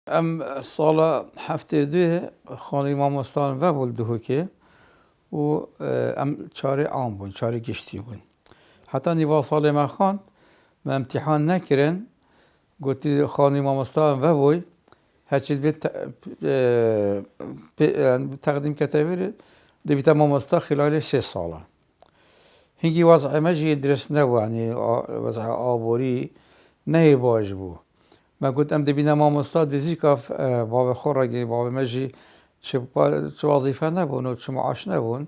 ام سال هفته دو خانه مامۆستان و بولده که و ام چاره عام بون چاره گشتی بون حتی نیوا سال ما خواند ما امتحان نکرن گوتی خانه مامۆستان و بوی هرچیز تقدیم کتابی دبیت مامۆستا خلال 3 ساله هنگی وضع مجی درست نبود یعنی وضع آبوری نه باش بود ما قلت ام دبینا مامۆستا دیزی که باب خورگی باب مجی چه وظیفه نبود و چه معاش نبود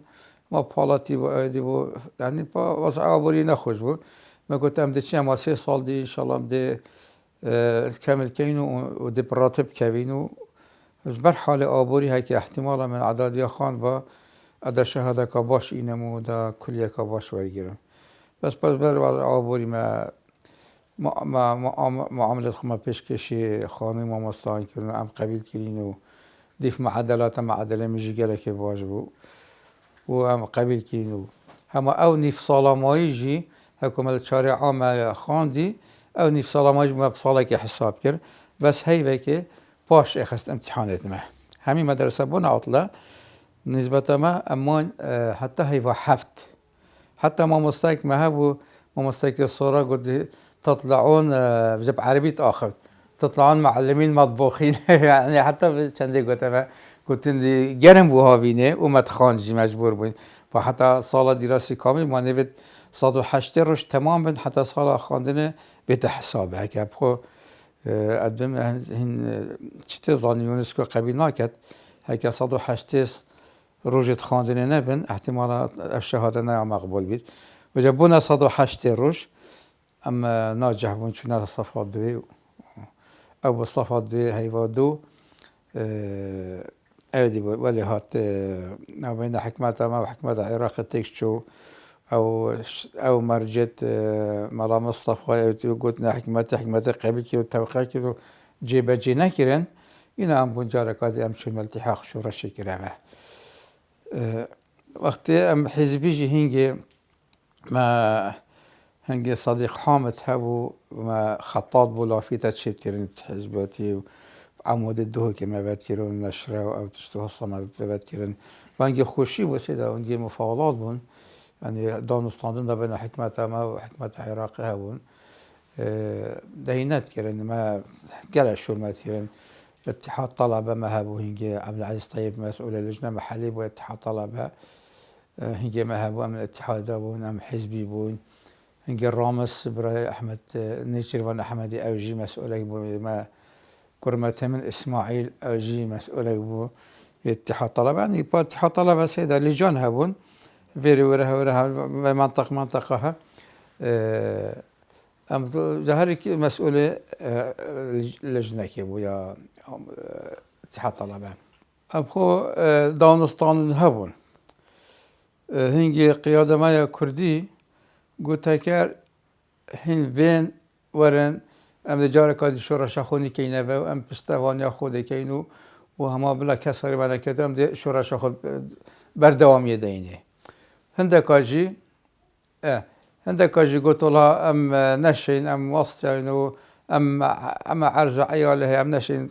ما پالاتی بود یعنی با وضع آبوری نخوش بود ما قلت ام دچی اما 3 سال دی انشالله ام دی کامل کین و دی براتب کبین و بر حال آبوری های که احتمالا من عدادی خان با ادر شهاده که باش اینمو دا کلیه که باش ویگیرم بس بر وضع آبوری ما معاملت خما پیش کشی خانه مامۆستان کردن ام قبیل کردین و دیف معدلات معدله میجی گله که باش بود و ام قبیل کردین و همه او نیف سالامایی جی حکومت چاره عام خواندی او نیف سالامایی ما بساله که حساب کرد بس هی که باش اخست امتحانات ما همین مدرسه بون عطله نسبت ما امان حتی هی و هفت حتى مامۆستایك ما هبو مامۆستایك الصورة قلت تطلعون بجيب عربية آخر تطلعون معلمين مطبوخين يعني حتى چندی قلت لي گرم بو هاوینه و متخانجی مجبور بودین و حتی سال دراستی کامل ما نوید 108 روش تمام بین حتی سال خواندن بیت حسابه که بخو ادبم هن چیت زانیونس که قبیل ناکد هکه 108 روجت خواندن نبین احتمالا شهاده نه مقبول بید و جبونا 108 روش اما ناجح بون چون صفات دوی او صفات دوی هیوا دو اودی بود ولی هات بین حکمت ما و حکمت عراق تکشو او مرجت ملا مصطفى او قلتنا حکمت قبل که توقع که جیبه جی نکرن اینا هم بونجا رکادی هم چون التحاق شورا شکره وقتی ام حزبی جی هنگی صدیق حامد هبو ما خطاط بولا في تشترين حزباتي عمود الدهو كما باتيرون نشره او تشتوها صما باتيرون وانجي خوشي وسيدا وانجي مفاوضات بون يعني دانستاندن بين حكمة ما وحكمة عراقي هبون دهينات كيرن ما قال شو ما تيرن اتحاد طلبة ما هبو هنجي عبد العزيز طيب مسؤول اللجنة محلي واتحاد طلبة هنجي ما هبو من الاتحاد بون ام حزبي بون هنگی رامس برای احمد نیچروان احمدی اوجی مسئوله بود ما کرمت من اسماعیل اوجی مسئوله بود اتحاد طلبه يعني با اتحاد طلبه سيدا لجان هبون فيري وره منطقه ام ظهر مسؤوله لجنه كي بويا اتحاد طلبه ابخو دانستان هبون هنگی قیاده ما کردی قلت هكار هن بين ورن ام دجار كادي شورا شخوني كينا و ام پشتوانيا خود كينو و هما بلا كساري بنا كده ام دي شورا شخو بردوام يديني هندكاجي هندكاجي قلت لها ام نشين ام وسط يعني ام عرج عياله ام نشين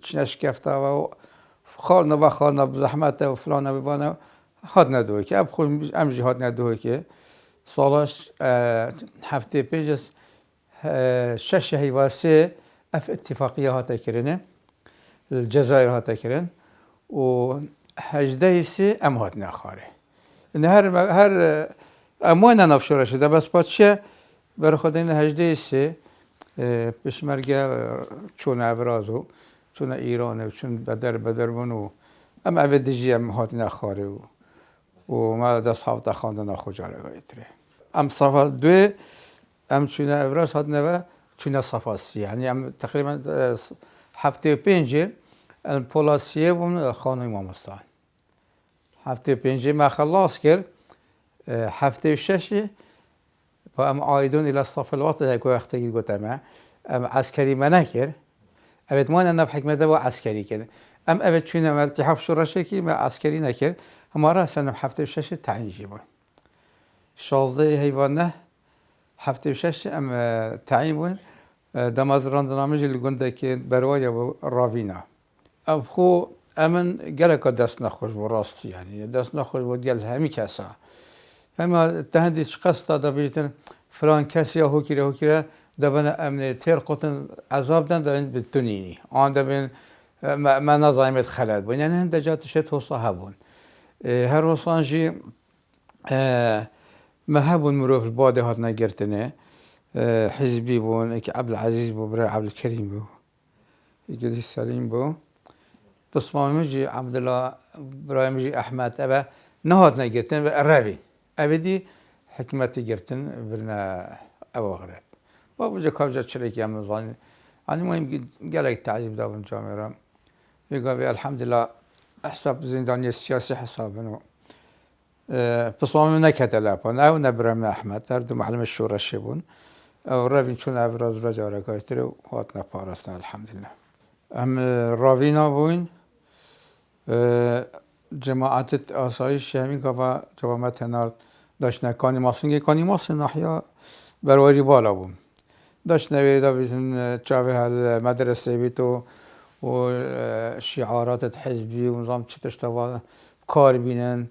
تشنش كفتا و خالنا بزحمته و فلانا ببانا هاد ندوه که اب خود ام جي هاد ندوه که سالش هفته پیش 6 هیواسه اف اتفاقیه هاتا کرنه الجزائر هاتا کرن و 18 سه ام هات نخاره ان هر اموان نفشوره شده بس پادشه بر خود این 18 سه پشمرگه چون ابرازو چون ایرانه و چون بدر بونو ام اودیجی ام هات نخاره و ما دست هفته خواندن خوجاره گایتره ام صفحه دو ام چونه ابراز هات نوه چونه صفحه سی یعنی ام تقریبا هفته پنج الپولاسیه بون خانه مامۆستان هفته پنج ما خلاص کرد هفته شش با ام عایدون الى الصف الوطني که وقتی گفتم ام عسکری منکر اوید ما نه حکمت و عسکری کرد ام اوید چونه التحاف شورا شکی ما عسکری نکرد اما را سنم هفته شش تعیین جیبون 16 حیوانه هفته شش ام تعیین بون دم از راندنامه جل گنده که برای راوینا اب خو امن گله که دست نخوش با راستی یعنی دست نخوش با گل همی کسا اما تهندی قصد داده بیتن فلان کسی هو کیره دبن امن تیر قطن عذاب دن دبن بتونینی آن دبن ما نظایمت خلد بون یعنی هنده جات شد حوصا هبون هر حوصان جی ما هبون مروف الباده هات نگرتنه حزبي بون إيك عبد العزيز بو برا عبد الكريم بو يجي السليم بو تصمم مجي عبد الله برايم مجي أحمد أبا نهاد نجرتن الرابي أبدي حكمتي جرتن برنا أبو غرب بابو جا كوجا شريك يا مزاني أنا المهم قال لك تعجب داب الجامعة يقول الحمد لله حساب زنداني السياسي حسابنا تصمم نكتلا بون أو نبرم أحمد تردو معلم الشورى الشبون او رابین چون ابراز را جاره کایتره و هاتنا پارستن الحمدلله هم راوینا بوین جماعت آسایش همین که جوامت هنارد داشت کانی ماسنگی کانی ماس ناحیا برواری بالا بوم داشت نویدا بیزن چاوه المدرسه بیتو و شعارات حزبی و نظام چی تشتوا کار بینن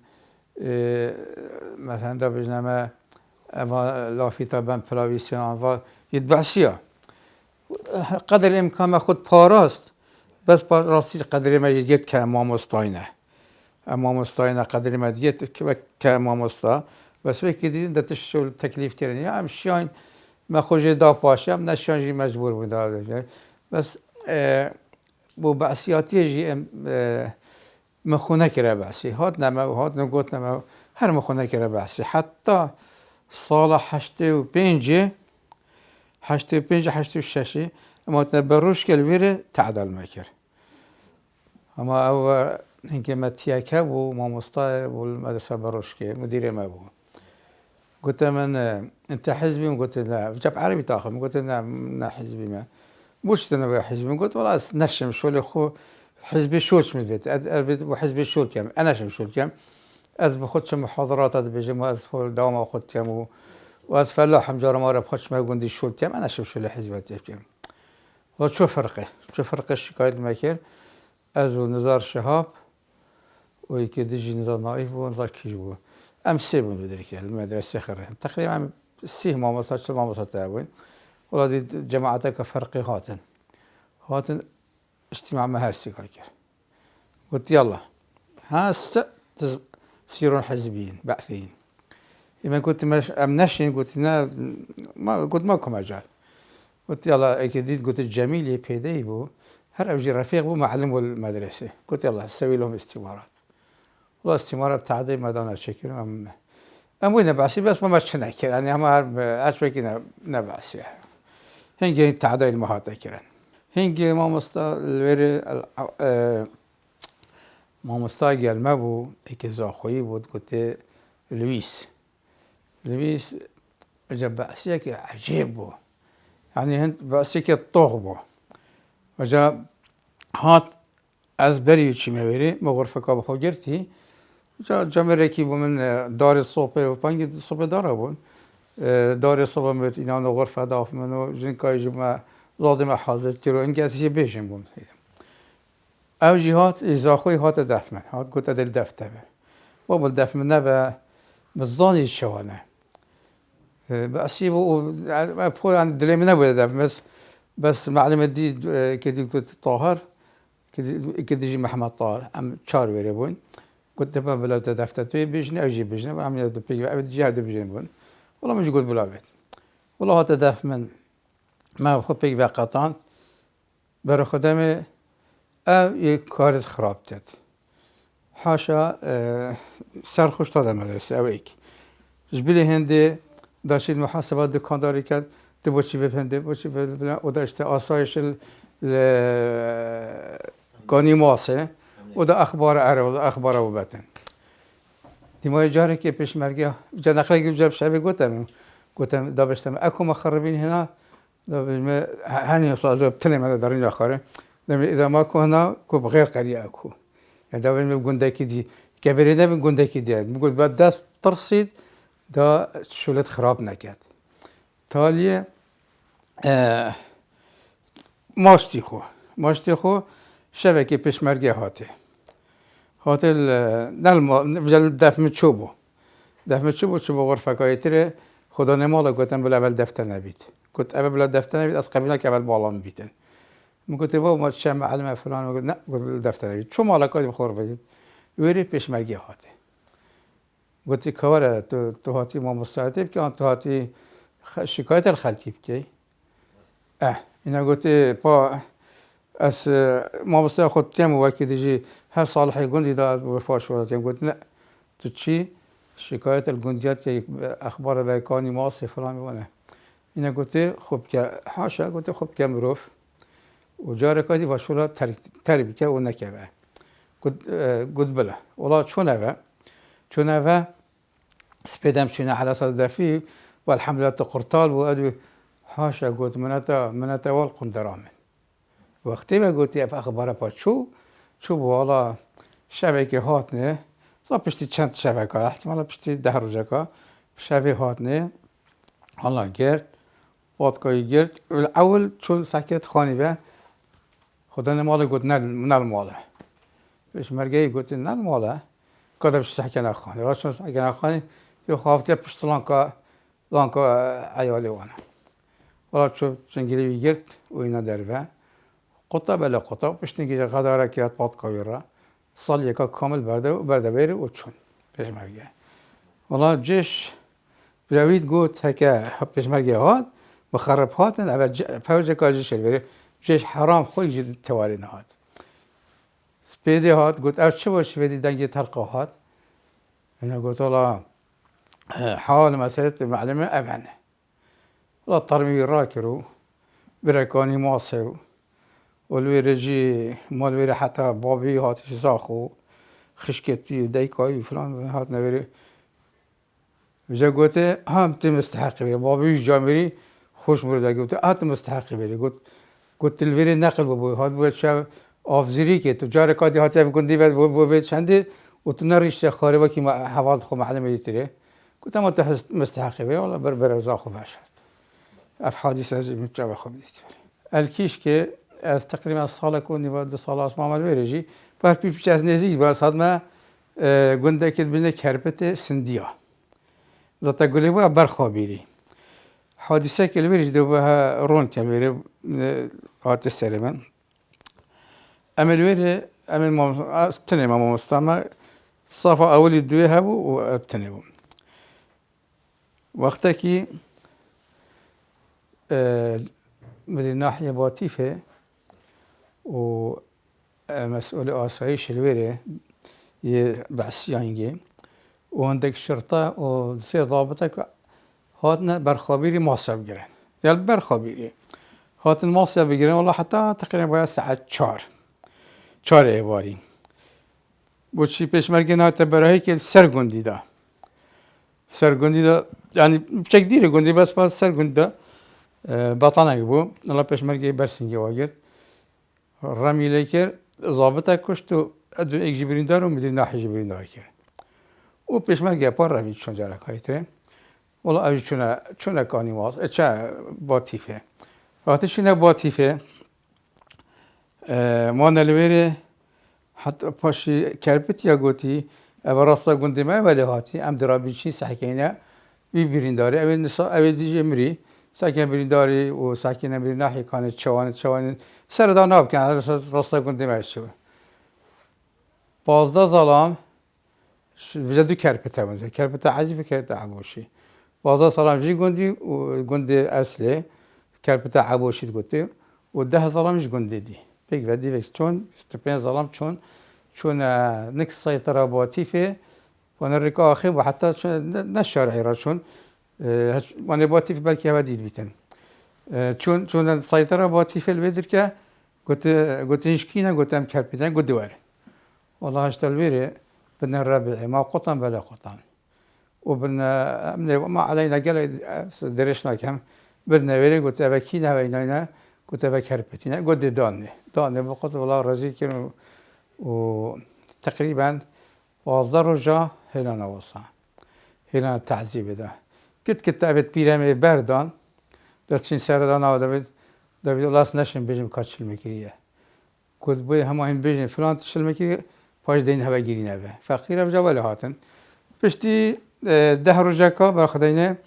مثلا دا بیزنمه اما لافیتا بن پلاویسیان و یدبعسیا قدر الامکان ما خود پاراست بس با راستی قدر ما جدید که امام استاینه قدر ما جدید که امام استا بس وقتی دیدن دتش شو تکلیف کردنی هم شاین ما خوش دا پاشم نشانجی مجبور بوده بس بو بعثیاتی جی مخونه کرده بعثی هات نگوت نما هر مخونه کرده بعثی حتی سال 85 86 اما تنبروش که الویره تعدل میکر اما او اینکه متیاکه و ماموستا و المدرسه بروش که مدیر ما بود قلت من انت حزبي قلت لا جاب عربي تاخذ قلت لا حزبي ما مش انا حزبي قلت والله نشم شو اللي خو حزبي شولش من البيت وحزبي شول كم انا شول كم از بخدش محاضرات از بجم از فول دوام خود كم واز فلاح مجار ما رب خدش ما قندي شول كم انا شو حزبات كم وشو فرقه الشكاية المكير از نزار شهاب ويكدجي نزار نايف ونزار كيجو امسي بون بدرك المدرسه خير تقريبا سيه ما وصلت تابين ولا دي جماعتك فرقي هاتن اجتماع مهرسي كاكر قلت يلا تصيرون حزبيين بعثيين لما كنت امنشين قلت ماكو مجال قلت يلا اكيد قلت الجميل يبيدي بو هر اوجي رفيق بو معلم المدرسه قلت يلا سوي لهم استمارات والله استمارة بتاعتي ما دانا شكل وين نبعثي بس ما مش نكر يعني هم أشوي نبعثي هنجي تعدي المهات كرن هنجي ما الوري ما مستاجر ما بو إكذا خوي بود قلت لويس جاب بعثيك عجيب بو يعني هنت بعثيك الطوغ بو وجاب هات از بری چی میبری مغرفه که بخو گرتی جامعه رکی بو من دار صوبه و پنگ صوبه داره بون دار صوبه میت اینا نو غرفه داف منو جن کای جمع زادم حاضر کرو این کسی بیشم بون او جهات ازاخوی هات دفمن هات گوت دل دفته و بل دفمن نبا بزانی شوانه بسی بو پول عن دلم نبود دفم بس معلومه دي كدي قلت طاهر كدي محمد طاهر ام چار وری بون قلت با بلا دفتر بيجني اجي بيجني عم يدو بيجي ابد جهاد بيجني بون والله مش قلت بلا بيت والله هذا من ما خو بيجي قطان برا خدمه او یک کار خراب تد حاشا سرخوش دادم مدرسه او ایک جبلی هنده داشتید محاسبات دکانداری کرد تو باشی بپنده باشی بپنده و داشته آسایش گانی ماسه و دا اخبار عرب و دا اخبار او بطن دیمای جاره که پیش مرگه جا نقله که جب شبه گوتم دا بشتم اکو مخربین هنا دا بشتم هنی اصلا بتنه مده در اینجا خاره اذا ماكو هنا كو بغير قرية اكو يعني دابا نقول داكي دي كبرينا بنقول داكي ديال نقول بعد داس ترصيد دا شولت خراب نكات تالي ماشتی خو شبکه پشمرگه هاته بجل دفم چوبو غرفه کایتره خدا نمالا گفتم بلا اول دفتر نبید گفت اول بلا دفتر نبید از قبیله که اول بالا میبیتن میگفت ما شم علم فلان میگفت نه گفت دفتر نبید چون مالا کاری بخور بگید ویری پشمرگه هاته گفتی کاره تو هاتی ما مستعد که آن تو هاتی شکایت الخلقی بکی اینا گفتی پا از ما مستعد خود تیم وکی دیجی هر صالحی گندی داد وفاش ورد گفت نه تو چی شکایت الگندیات که اخبار بیکانی ماسی فلان میونه اینا گفتی خوب که حاشا گفتی خوب که مروف و جاره کادی واشولا تربی که و نکه گفت بله ولی چون اوه سپیدم چونه على اساس دفی و الحمدلله قرطال و ادوی حاشا گفت منتا والقندرامن وقتی ما گفتی اف اخبار پا چو والا شبکه هاتنه تا پشتی چند شبکه احتمالا پشتی 10 روزه که شبکه هاتنه حالا گرد وادکایی گرد اول چون سکت خانی به خدا نماله گفت نل ماله بهش مرگه گفت نل ماله کدام سکن خانی راستون سکن خانی یه خوافته پشت لانکا عیالی وانه ولی چون چنگیلی گرد و اینا دربه قطع بلا قطع پشتی که غداره کرد وادکایی را سال یکا کامل برده بیره و چون پشمرگه والا جش بروید گفت که پشمرگه هات بخرب هاتن اول فوج کاجی شد بره جش حرام خوی جد تواری نهاد سپیده هات گفت او چه باشه بدی دنگی ترقه هات اینا گفت والا حال مسئله معلمه امنه والا ترمی راکرو برکانی ماسه والوير جي مالوير حتى بابي هاتش زاخو خشكتي دايكاي فلان هات نبري جا قلت هم انت مستحق بيري بابي جامري خوش مرد قلت انت مستحق بيري قلت الويري نقل بابوي هات بود شب افزيري که تو جار کادی هات بكون دي بود چنده و تو نريش خاربه که حوالت خو معلم يتري قلت ما انت مستحق بيري والله بربر زاخو باشد اف حادثه از متجاب خو بديت الكيش که از تقریبا سال کنی و 2 سال از محمد ویرجی بر پیش از نزدیک با صدمه گنده که بین کربت سندیا ذات گلی و برخابیری حادثه که ویرج دو به رون که ویری آت سرمن امل ویری امل ما تنه ما مستمع صفا اولی دوی هبو و ابتنبو وقتی که من ناحیه باطیفه و مسؤول آسایش الویره بعسیانگی و عندك شرطه و 3 ضابطه هاتنا برخابيري ماسب گرن یال برخابيري هاتن ماسب بگیرن والله حتی تقریبا باید ساعت 4 ایواری بوچی پیشمرگی نهایت برای که سرگندی دا یعنی چک دیره گندی بس سرگندی دا بطانه بو الله پیشمرگی برسنگی واگرد رمی لیکر ضابطه کشت و ادو ایک جبریندار و مدیر ناحی جبریندار کرد و پیشمرگی پار روید چون جارک هایی تره والله اوی چونه کانی واز چه باطیفه وقتی چونه باطیفه ما نلویره حتی پاشی کربت یا گوتی او راستا گنده ما ولی هاتی ام درابی چی سحکینه بی بیرینداری اوی دیجی مری ساکن برینداری و ساکن بری ناحیه کانه چوان سردان آب کنه راستا گنده میشه 15 ظلام بجدو کرپت عجیبه که عبوشی 15 ظلام جی گندی اصلی کرپت عبوشی گفته و 10 ظلامش گنده دی بگی ودی بگی چون 25 ظلام چون نکس سيطرة باطیفه و نرکا آخر و حتی نشارعی را چون من باطیف بلکه هوا دید بیتن چون سيطرة باطیفه الویدر که قلت هشكينا قلت ام كاربيتان قلت دوار والله اشتلويري بدنا الربع ما قطن بلا قطن وبدنا ما علينا قال درشنا كم بدنا ويري قلت ابكينا وينينا قلت ابكربتينا قلت داني بقول والله رزي كانوا وتقريبا واصدروا جا هنا نوصا هنا التعذيب ده كنت ابت بيرامي بردان دتشين سردان او دبت دبی لاس نشیم بیشیم کات شلمکیه کد بوی همه این بیشیم فلان شلمکیه پاش دین هوا گیری نبه فقیر افجا ولی هاتن پشتی 10 روزه که بر خداینه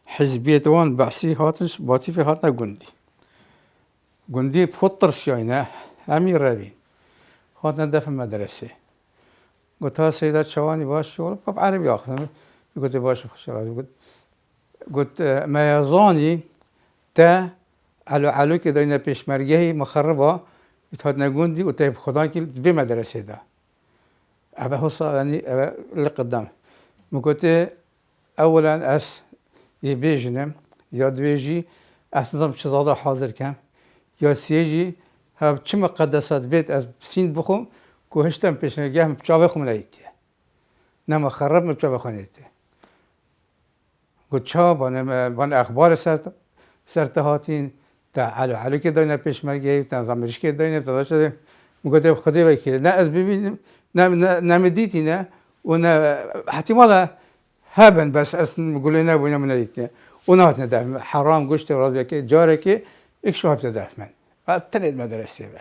حزبیت وان بحثی هاتنش باتی فی هاتنا گندی بخطر شاینه همین روین هاتنا دفع مدرسه قلت ها سيدات شواني باش شغل باب عربي آخر قلت باش خشرات قلت ما يظاني تا علو که داینه پیشمرگی مخربه اتحاد نگوندی و تایب خدا که به مدرسه ده أبا حصة يعني اللي قدام مقولت أولا أس يبيجنم يا دويجي أصلا شزاده حاضر كم يا سيجي ها كم قداسات بيت أس سين بخو كوهشتم پیشنگاه مبچاوه خو نایتیه نما خرب مبچاوه خو نایتیه گفت چا بان اخبار سرت هاتین تا علو که داینه پیشمرگی تا زمرش که داینه تا شده مقدم خدای وکیل نه از ببینم نه مدیتی نه و نه احتمالا هبن بس اصلا میگولی نه بوینه من نایتیه و نه هاتنه دفع حرام گوشت راز بکی جاره که ایک شو هفته دفع من بعد تنید مدرسه به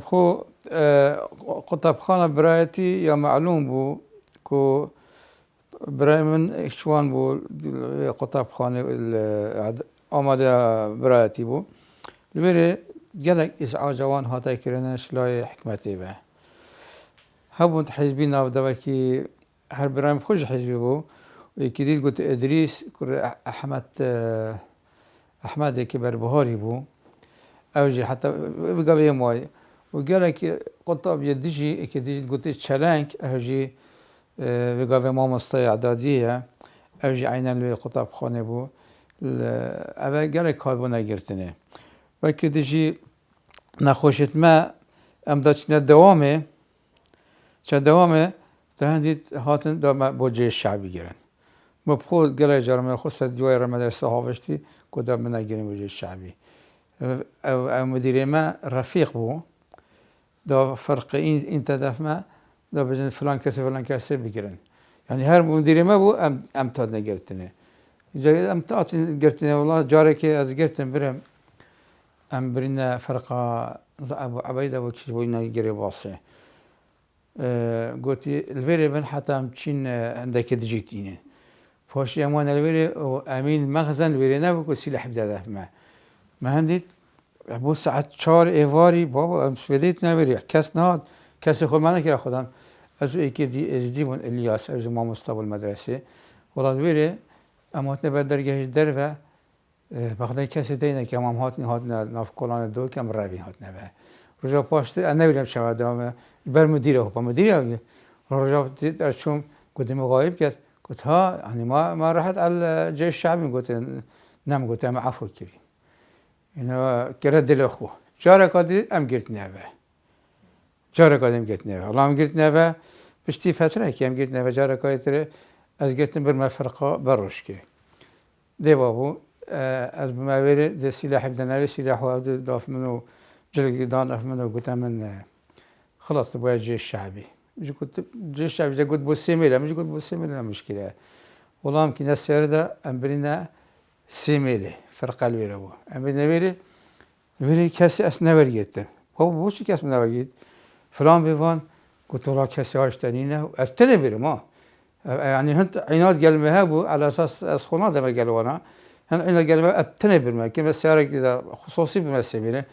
خو قطبخانه برایتی یا معلوم بو کو برای من شوان بو قطبخانه آماده برایتی بو لبره جلك إزعاجوان هاتا كرناش لا حكمتي به هبوند حزبي ناو دواكي هر برايم خوش حزبي بو وكديد قلت إدريس كر أحمد كبر بهاري بو أوجي حتى بقى بيمواي وقالك قطب يدجي كديد قلت تشالنك أوجي بقى بما مستي إعدادية أوجي عينا لي قطب خانه بو أبا قالك هاي بو نگرتنه وكدجي نخوشت ما أمداتنا دوامه چه دوامه تهندید هاتن دا بوجه الشعبي گیرن مبخود گله جرم خصوصا دیوای مدرسه هاوشتی کدا من نگیریم بوجه الشعبي او مدیر ما رفیق بو دا فرق این تدف ما دا بجن فلان کسی بگیرن يعني هر مدیر ما بو امتاد نگرتنه جا امتاد نگرتنه والله جاره که از گرتن برم ام برنا فرقه ابو عبيده وكش بوينا يجري باصه قلت الفيري بن حتى مشين عندك دجيتيني فاش يمان الفيري امين مخزن الفيري نبو سلاح بدا ما هنديت ابو ساعه 4 ايواري بابا سويديت نبري كاس نهاد كاس خود ما نكره خودم از ايكي دي ازديمون الياس از ما مستوى المدرسه والله الفيري اموتنا بدرجه درفه بخاطر کسی دینه که امام هاتن ناف کلان دو کم روی هاتن به رجا پاشته انا نمیرم شود دام بر مدیره با مدیره رجا در شوم قلت مغایب کرد قلت ها يعني ما رحت على الجيش الشعبي قلت نعم قلت انا عفو كري انه كرد الاخو جاره قادي ام قلت نبه جاره قادي ام قلت نبه والله ام قلت نبه بشتي فتره كي ام قلت نبه جاره قادي از قلت بر فرقه بروش كي دي بابو از بماویره ده سلاح بدناوی سلاح وارد داف منو جلگی دان اف منو قلت من خلاص تبغى الجيش الشعبي مش قلت الجيش الشعبي جا قلت بوسيميلا مش قلت بوسيميلا مشكلة والله يمكن السير ده أمبرنا سيميلي فرق الويرة بو أمبرنا ويري كاسي أسنا ورقيت هو بوش كاس من ورقيت فلان بيفان قلت والله كاسي عاش تانينا أبتني بيري ما يعني هنت عناد قال مهابو على أساس أسخنا ده ما قالوا أنا هن قال ما ابتني بالما كما السيارة كذا خصوصي بما سيميله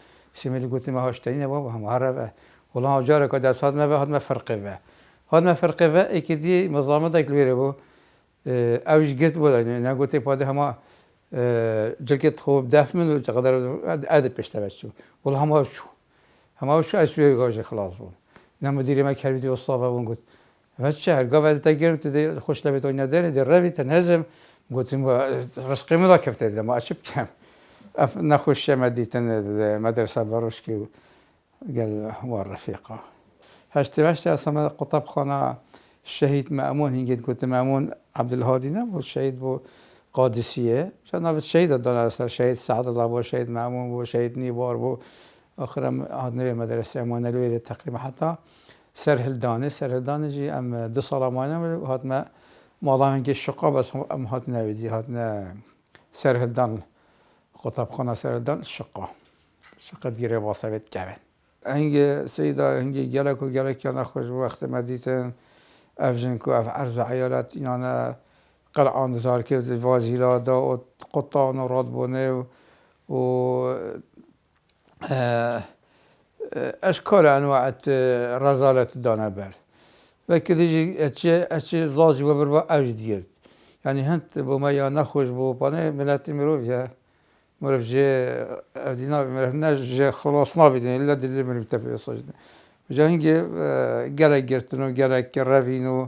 قلت ما هاش تاني بابا هم عربة والله جارك هذا صادنا به هذا ما فرق به هذا ما فرق به كدي مزامة ذاك الويرة بو اوش گرت بود نه گوته پاده همه جلکت خوب دفمن و چقدر عدد پشته بچه ولی همه شو اشوی گاش خلاص بود نه مدیری ما کردی استاد و گفت بچه هرگاه بعد تگیرم تو خوش لبیت و نداره در روی تنهزم گفتم رزقی مدا کفته دیدم ما چه بکنم نخوش مدیتن مدرسه باروش که قال هو الرفيقة هشت اصلا قطب خانه الشهيد مأمون هنجد قلت مأمون عبد الهادي نبود الشهيد بو قادسية كان الشهيد الدولار الشهيد سعد الله بو الشهيد مأمون بو الشهيد نيبار بو آخر هاد نوی مدرسه امان الویل تقریبا حتی سرهلدانه جي ام 2 سال مانه هاد ما مالا هنگی شقا بس ام هاد نویدی هاد نه سرهلدان قطب خانه سرهلدان شقا دیره واسبت جبن هنگی سیدا هنگی گلک کنا خوش وقت مدیتن افجن کو اف عرض عیالت اینا قلعان زار که وازیلادا و قطان و رادبونه و اشکال انواع رزالت دانه بر و که دیگه اچه زاجی و بروا اوج دیرد یعنی هنت با ما یا نخوش با پانه ملت مروف جه دینا مروف نه جه خلاص نابیدن الا دلی مروف تفیه ساجده جا هنگی گلک گرتن و گلک روین و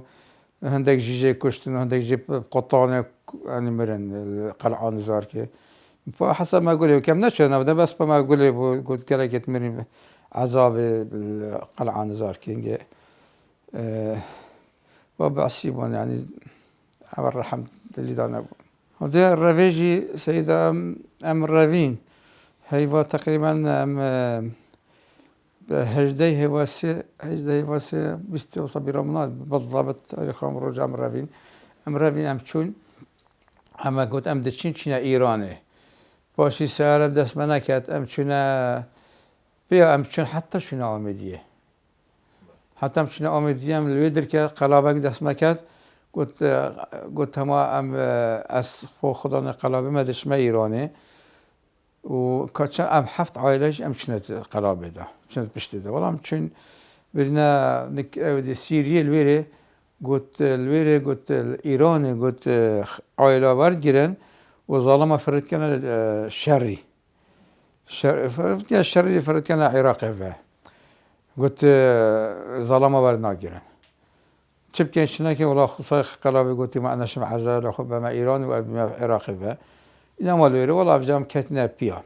هندک جیجه کشتن و هندک جه قطانه یعنی مرن قلعان زار که حسب ما قوله كم نشأنا بده بس ما قوله قلت كلا جت مريم عذاب القلعة نزار كينج وبعصيبون يعني عبر رحم اللي دانا وده الرفيجي سيدة أم الرافين هيوا تقريبا أم هجدي هواسي بستي وصبي رمضان بالضبط تاريخ عمر رجع أم الرافين أم شون أما قلت أم دشين شنا إيراني باشی سهرم دست من نکرد ام چون حتی شونه آمدیه حتی شونه آمدیه ام لویدر که قلابک دست مکرد گفت ما ام از خدا قلابه مدش ما ایرانه و کاچن ام 7 عائلهش ام شونه قلابه ده شونه پشت ده ولی ام چون برنا سیریه الویره گفت ایرانه گفت عائله ورد گیرن و ظالما فرد كان شري فرد كان عراقي فيه قلت ظالما ورد ناقرا تبكي شناكي والله خصايخ قلابي قلت ما أنا شمع عزال أخوبها ما إيراني وأبي عراقي فيه إذا ما لوري والله بجام كتنا بيا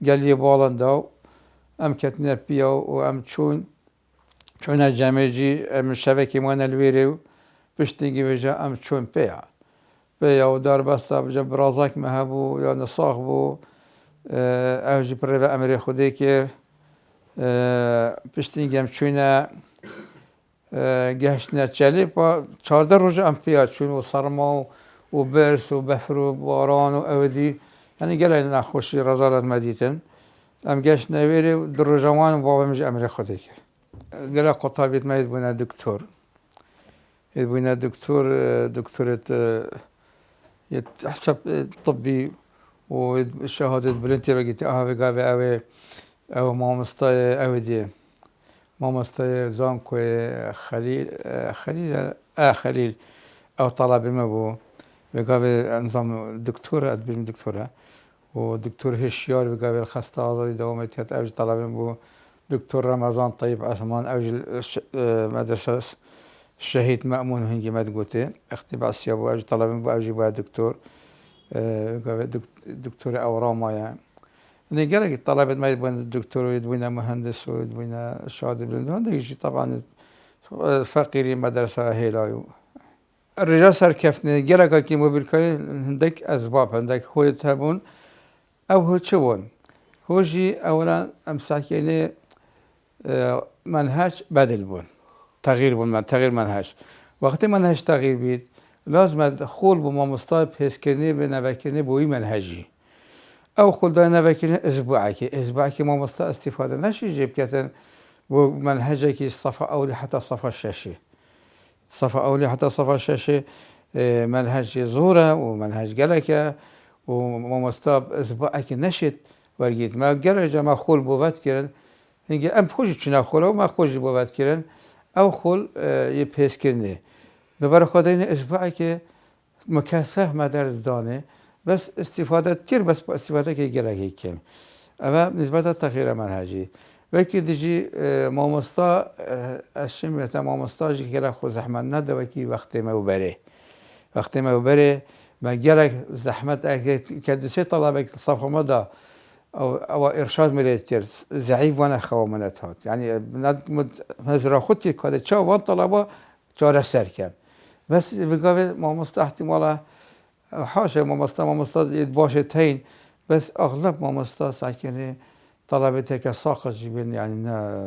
قال لي بالان داو أم كتنا بيا وأم شون الجامعي من شبكة موانا الويري بشتنجي بجا أم شون بيا و دار بسته بجا برازک مهبو یا نساخ بو اوجی پر به امری خودی که پشتینگم چونه گهشتنه چلی با 14 روز ام پیاد چون و سرما و برس و بفر و باران و اودی یعنی گله نخوشی رزالت مدیتن ام گهشتنه ویری در روزوان و بابا مج امری خودی کرد گله قطابیت مید بونه دکتر دکتورت يتحسب طبي وشهادة بلنتي رجيت قابي أو مامستاي زانكو خليل أو طلبي ما بو قابي نظام دكتورة أدبي دكتورة ودكتور هشيار قابي الخسته هذا دوامتي أوج طلبي بو دكتور رمضان طيب عثمان أوج مدرسة الشهيد مأمون هنجي ما تقولتي اختباس يابو أجي طلبين بو أجي بو دكتور أوراما يعني اللي قالك طلبت ما يبون الدكتور ويدوينا مهندس ويدوينا شهادة بالهندسة يجي طبعا فقيري مدرسة هيلايو الرجال سر كفني قالك كي موبيلكاي هندك أسباب هندك هو يتهبون أو هو تشوون هو جي أولا أمساكيني منهج بدل بون تغيير منهج وقتی منهج تغییر بید لازم خول با مامستای پیس کنی به نوکنی بوی منهجی او خول دای نوکنی اسبوعی که مامستا استفاده نشی جیب کتن بو منهجی که صفحه اولی حتی صفحه ششه منهج زوره و منهج گلکه و مامستا اسبوعی که نشید ورگید ما گلجا ما خول بوت کردن هنگی ام خوشی چنا خوله و ما خوشی بوت کردن او خل یه پیس کنه دوباره خدا این اسبوعی که مكثف ما درس دانه بس استفاده كتير بس استفاده كي جلك كم اما نسبة تغيير منهجي وكي ديجي مامستا الشم مثلا مامستا جي كلا خو زحمت نده وكي وقت ما بره ما جلك زحمت كدسي طلبك صفحه مدى او ارشاد مليت كتير ضعيف وانا خو منت هات يعني نظر خودتي كده تشا وان طلبه چاره سر کم بس بگاوه مامستا احتمالا حاشا مامستا باشه تین بس اغلب مامستا ساکنه طلبته که ساقط جبين يعني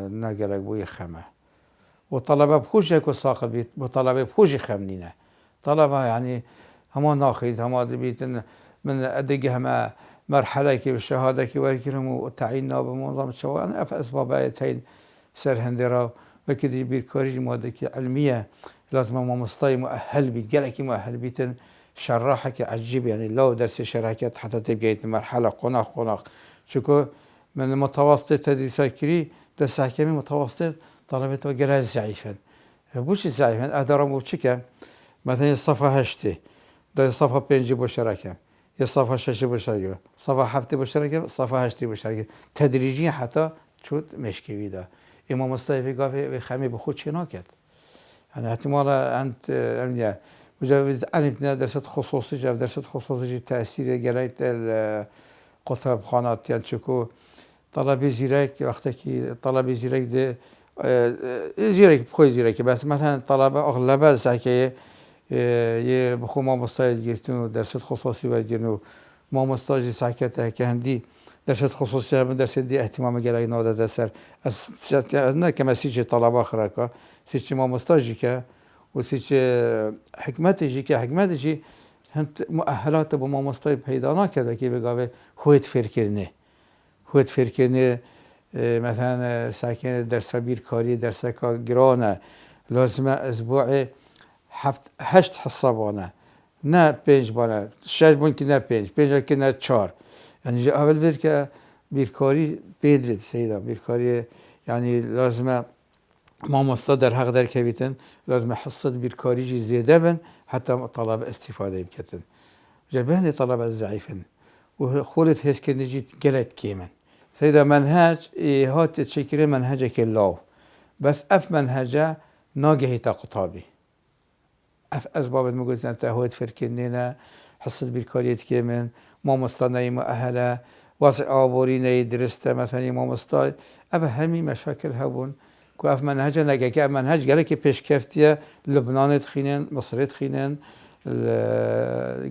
نا جرق بوي خمه وطلبه بخوش که ساقط بيت وطلبه بخوش خمنينه طلبه يعني هما ناخذ هما بيتن من ادقه هما مرحله كي بالشهاده كي وركرهم وتعييننا بمنظمه الشباب انا في اسباب تين سرهندرا وكذا بيركوري ماده علميه لازم مامستاي مؤهل بيت جالك مؤهل بيتن شراحك عجيب يعني لو درس شراكات حتى تبقى مرحله قناق شكو من المتوسط تدريس كري درس حكمي متوسط طلبت وجرها ضعيفا بوش ضعيفا ادرم وشكا مثلا الصفحه هشتي ده صفحه بينجي بشراكه يا صفحه شاشه بشراكه صفحه هفته بشراكه صفحه هشتي بشراكه تدريجيا حتى شد مشكوي ده امام مصطفى قال خمي بخود شنا کرد يعني احتمالا انت امنيه مجوز علمنا درست خصوصي جاب درست خصوصي تاثير جريت القطب خانات يعني شكو طلبي زيرك وقتی که طلبي زيرك ده زيرك بخوي زيرك بس مثلا طلبه اغلبه ساكه يه بخو ما مستعد گرفتن درست خصوصي و جنو ما مستعد ساکته که هندی درست خصوصي هم درست دی اهتمام گرای ناده سر از نه که مسیج طلبه خرکا سیچ ما مستعد که و سیچ حکمتشی که حکمتشی هم مؤهلات با ما مستعد پیدا نکرده که بگاوه هویت فکر کنه مثلا ساکن درس بیرکاری درس کا گرانه لازمه اسبوع هشت حسابانه نه 5 بانه 6 بون که نه 5 که نه 4 يعني اول بير که بیرکاری بدرید سیدا بیرکاری يعني لازمه ما مستدر حق در كبيتن لازم حصة بیرکاری زيادة بن حتى طلبة استفادة بكتن جبهن طلبة ضعيفن وخولت هيك كنجيت قلت كيمن سيدا منهج هات تشكيل منهجك الله بس اف منهجه ناجهي تقطابي اف اسباب المجوز انت هوت فركنينا حصة بیرکاریت كيمن ما مستناي مؤهله وضع آبوري درسته مثلا ما مستای اب همي مشاكل هبون که اف منهج نگه که منهج گله که پیشکفتیه لبنان تخینن مصر تخینن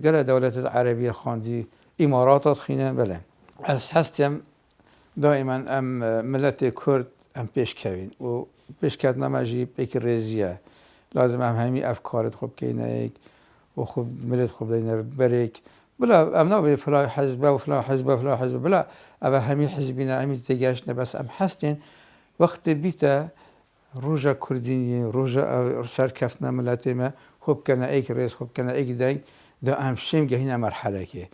گله دولت عربیه خاندی امارات تخینن بله از هستیم دائما ام ملت کرد ام پیشکوین و پیشکت نماجی پیک رزیه لازم هم همي افکارت خوب کینه و خوب ملت خوب دینه بریک بلا ام نبي فلا حزب وفلا حزب وفلا حزب بلا ابا همي حزبنا همي تجاشنا بس ام حستين وقت بيتا روجا كرديني روجا سركفتنا ملاتما خوب كان ايك رئيس خوب كان ايك دين ده اهم شيء هنا مرحله كي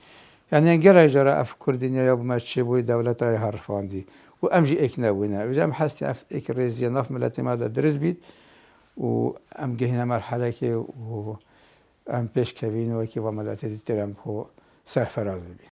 يعني نقرا جرى اف كردينيا يا ما تشبوي دولتها هرفاندي وامجي ايك نوينا بجام حستي اف ايك رئيس يناف ملاتما ده درس بيت وام هنا مرحله كي و ام پیش کوین و که با ملت دیترم هو سرفراز ببین